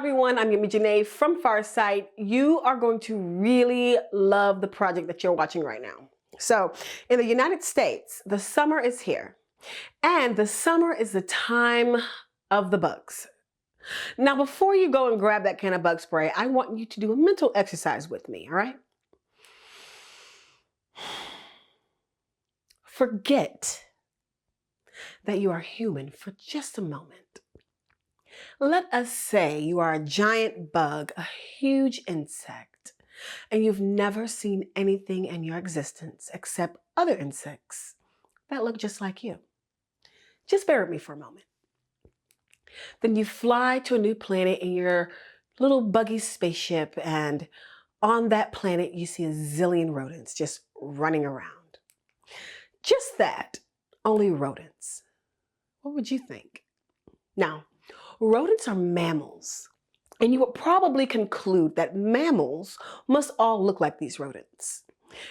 everyone, I'm Janae from Farsight. You are going to really love the project that you're watching right now. So in the United States, the summer is here, and the summer is the time of the bugs. Now, before you go and grab that can of bug spray, I want you to do a mental exercise with me, all right? Forget that you are human for just a moment. Let us say you are a giant bug, a huge insect, and you've never seen anything in your existence except other insects that look just like you. Just bear with me for a moment. Then you fly to a new planet in your little buggy spaceship, and on that planet you see a zillion rodents just running around. Just that, only rodents. What would you think? Now, rodents are mammals, and you would probably conclude that mammals must all look like these rodents.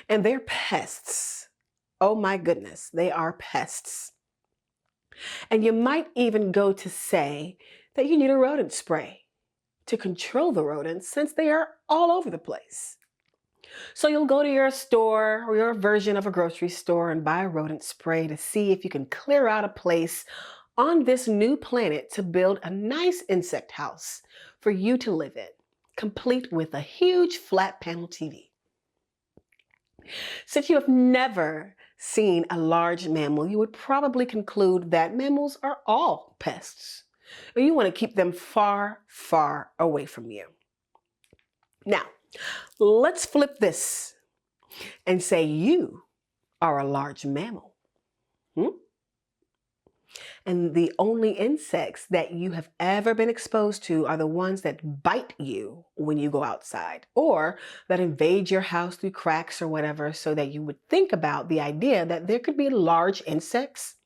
And they're pests. Oh my goodness, they are pests. And you might even go to say that you need a rodent spray to control the rodents since they are all over the place. So you'll go to your store or your version of a grocery store and buy a rodent spray to see if you can clear out a place on this new planet to build a nice insect house for you to live in, complete with a huge flat panel TV. Since you have never seen a large mammal, you would probably conclude that mammals are all pests, and you want to keep them far, far away from you. Now, let's flip this and say you are a large mammal. And the only insects that you have ever been exposed to are the ones that bite you when you go outside, or that invade your house through cracks or whatever, so that you would think about the idea that there could be large insects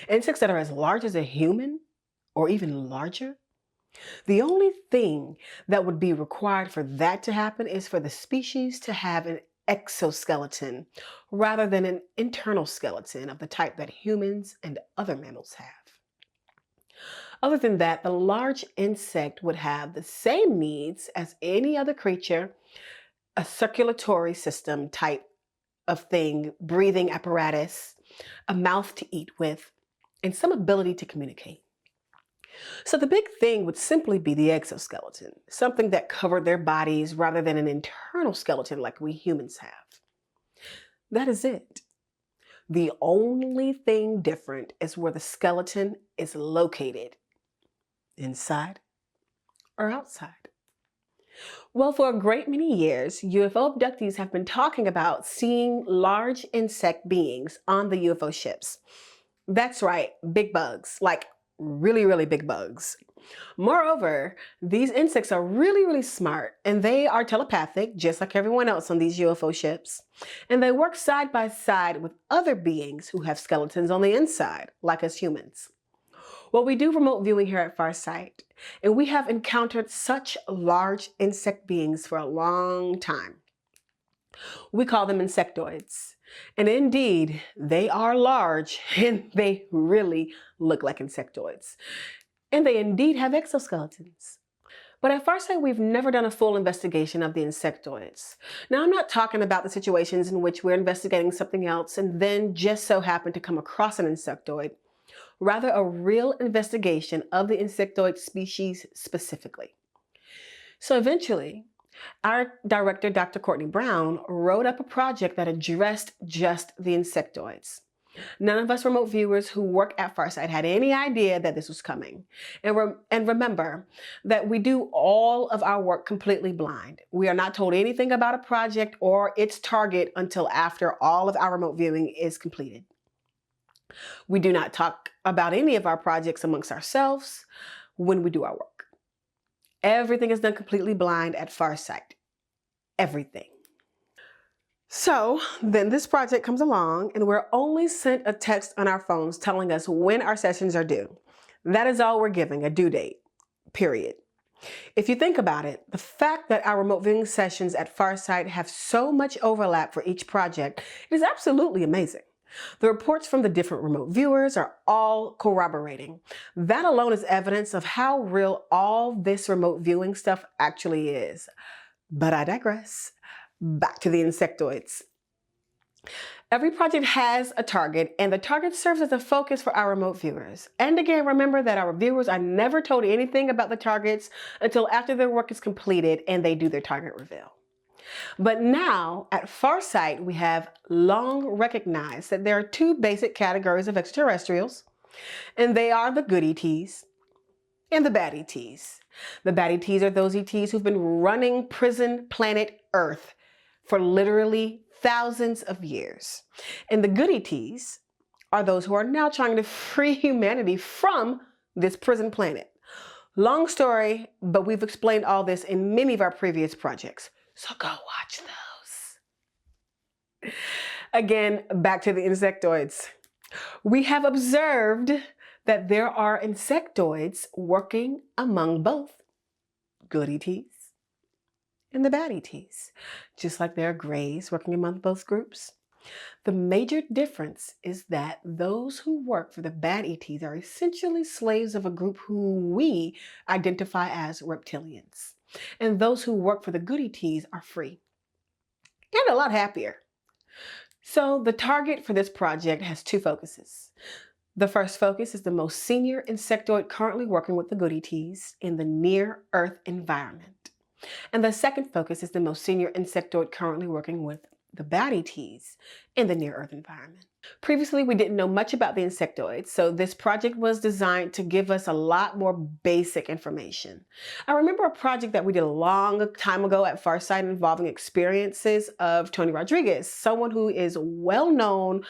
that are as large as a human or even larger. The only thing that would be required for that to happen is for the species to have an exoskeleton rather than an internal skeleton of the type that humans and other mammals have. Other than that, the large insect would have the same needs as any other creature, a circulatory system type of thing, breathing apparatus, a mouth to eat with, and some ability to communicate. So the big thing would simply be the exoskeleton, something that covered their bodies rather than an internal skeleton like we humans have. That is it. The only thing different is where the skeleton is located, inside or outside. Well, for a great many years, UFO abductees have been talking about seeing large insect beings on the UFO ships. That's right, big bugs, like really, really big bugs. Moreover, these insects are really, really smart, and they are telepathic, just like everyone else on these UFO ships. And they work side by side with other beings who have skeletons on the inside, like us humans. Well, we do remote viewing here at Farsight, and we have encountered such large insect beings for a long time. We call them insectoids. And indeed, they are large, and they really look like insectoids. And they indeed have exoskeletons. But at Farsight, we've never done a full investigation of the insectoids. Now, I'm not talking about the situations in which we're investigating something else and then just so happen to come across an insectoid. Rather, a real investigation of the insectoid species specifically. So eventually, our director, Dr. Courtney Brown, wrote up a project that addressed just the insectoids. None of us remote viewers who work at Farsight had any idea that this was coming. And remember that we do all of our work completely blind. We are not told anything about a project or its target until after all of our remote viewing is completed. We do not talk about any of our projects amongst ourselves when we do our work. Everything is done completely blind at Farsight. Everything. So then this project comes along, and we're only sent a text on our phones telling us when our sessions are due. That is all we're giving, a due date, period. If you think about it, the fact that our remote viewing sessions at Farsight have so much overlap for each project is absolutely amazing. The reports from the different remote viewers are all corroborating. That alone is evidence of how real all this remote viewing stuff actually is. But I digress. Back to the insectoids. Every project has a target, and the target serves as a focus for our remote viewers. And again, remember that our viewers are never told anything about the targets until after their work is completed and they do their target reveal. But now, at Farsight, we have long recognized that there are two basic categories of extraterrestrials, and they are the good ETs and the bad ETs. The bad ETs are those ETs who've been running prison planet Earth for literally thousands of years. And the good ETs are those who are now trying to free humanity from this prison planet. Long story, but we've explained all this in many of our previous projects. So go watch those. Again, back to the insectoids. We have observed that there are insectoids working among both good ETs and the bad ETs, just like there are grays working among both groups. The major difference is that those who work for the bad ETs are essentially slaves of a group who we identify as reptilians. And those who work for the good ETs are free and a lot happier. So the target for this project has two focuses. The first focus is the most senior insectoid currently working with the good ETs in the near-Earth environment. And the second focus is the most senior insectoid currently working with the bad ETs in the near-Earth environment. Previously, we didn't know much about the insectoids, so this project was designed to give us a lot more basic information. I remember a project that we did a long time ago at Farsight involving experiences of Tony Rodriguez, someone who is well known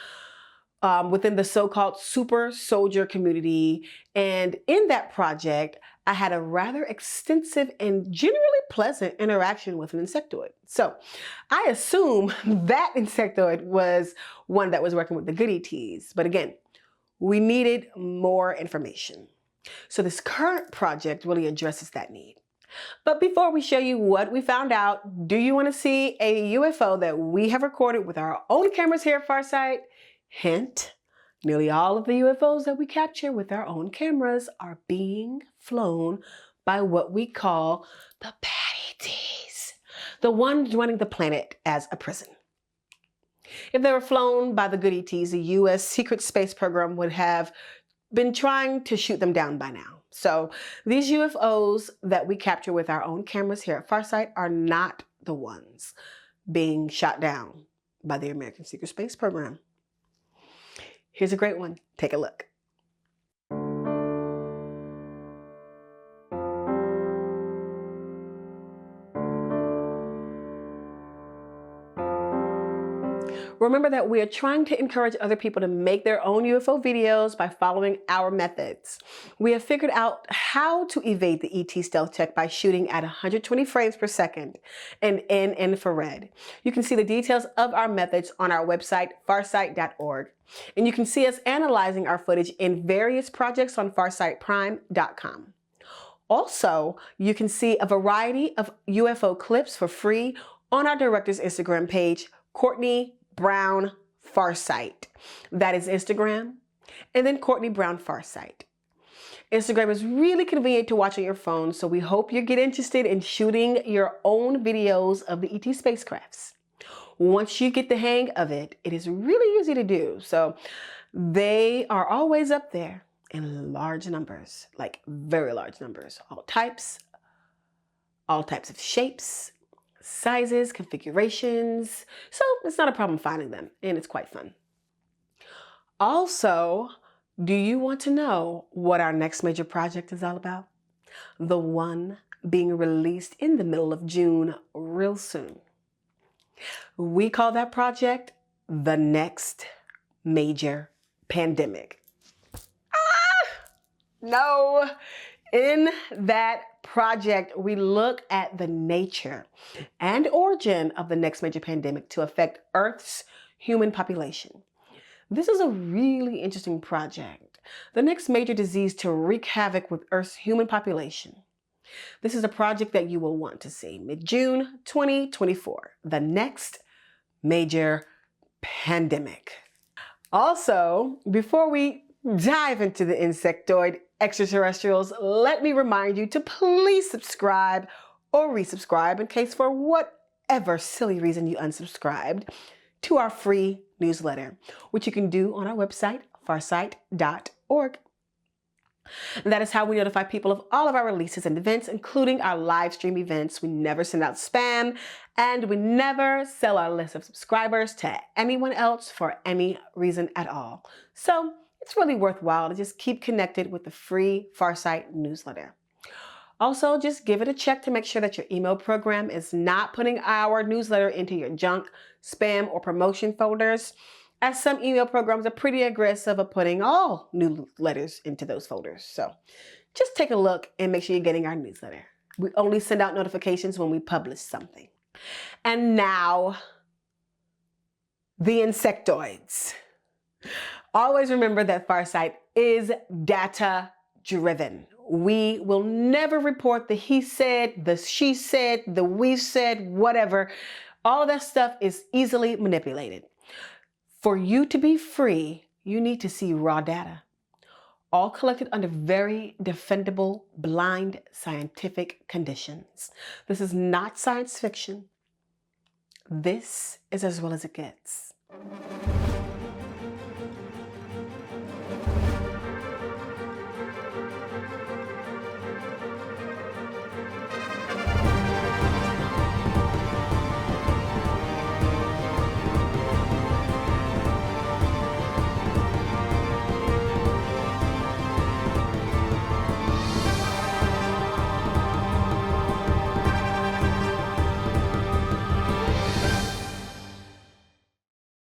within the so-called super soldier community. And in that project, I had a rather extensive and generally pleasant interaction with an insectoid. So I assume that insectoid was one that was working with the good ETs. But again, we needed more information. So this current project really addresses that need. But before we show you what we found out, do you want to see a UFO that we have recorded with our own cameras here at Farsight? Hint, nearly all of the UFOs that we capture with our own cameras are being flown by what we call the bad ETs, the ones running the planet as a prison. If they were flown by the good ETs, the U.S. secret space program would have been trying to shoot them down by now. So these UFOs that we capture with our own cameras here at Farsight are not the ones being shot down by the American secret space program. Here's a great one. Take a look. Remember that we are trying to encourage other people to make their own UFO videos by following our methods. We have figured out how to evade the ET stealth check by shooting at 120 frames per second and in infrared. You can see the details of our methods on our website, farsight.org. And you can see us analyzing our footage in various projects on farsightprime.com. Also, you can see a variety of UFO clips for free on our director's Instagram page, Courtney Brown Farsight. That is Instagram, and then Courtney Brown Farsight. Instagram is really convenient to watch on your phone, so we hope you get interested in shooting your own videos of the ET spacecrafts. Once you get the hang of it, it is really easy to do. So they are always up there in large numbers, like very large numbers, all types of shapes, sizes, configurations. So it's not a problem finding them, and it's quite fun. Also, do you want to know what our next major project is all about? The one being released in the middle of June real soon. We call that project the next major pandemic. No. In that project, we look at the nature and origin of the next major pandemic to affect Earth's human population. This is a really interesting project. The next major disease to wreak havoc with Earth's human population. This is a project that you will want to see. Mid-June 2024, the next major pandemic. Also, before we dive into the insectoid extraterrestrials, let me remind you to please subscribe or resubscribe in case for whatever silly reason you unsubscribed to our free newsletter, which you can do on our website, farsight.org. That is how we notify people of all of our releases and events, including our live stream events. We never send out spam, and we never sell our list of subscribers to anyone else for any reason at all. So it's really worthwhile to just keep connected with the free Farsight newsletter. Also, just give it a check to make sure that your email program is not putting our newsletter into your junk, spam, or promotion folders, as some email programs are pretty aggressive at putting all newsletters into those folders. So just take a look and make sure you're getting our newsletter. We only send out notifications when we publish something. And now, the insectoids. Always remember that Farsight is data-driven. We will never report the he said, the she said, the we said, whatever. All of that stuff is easily manipulated. For you to be free, you need to see raw data, all collected under very defendable, blind scientific conditions. This is not science fiction. This is as well as it gets.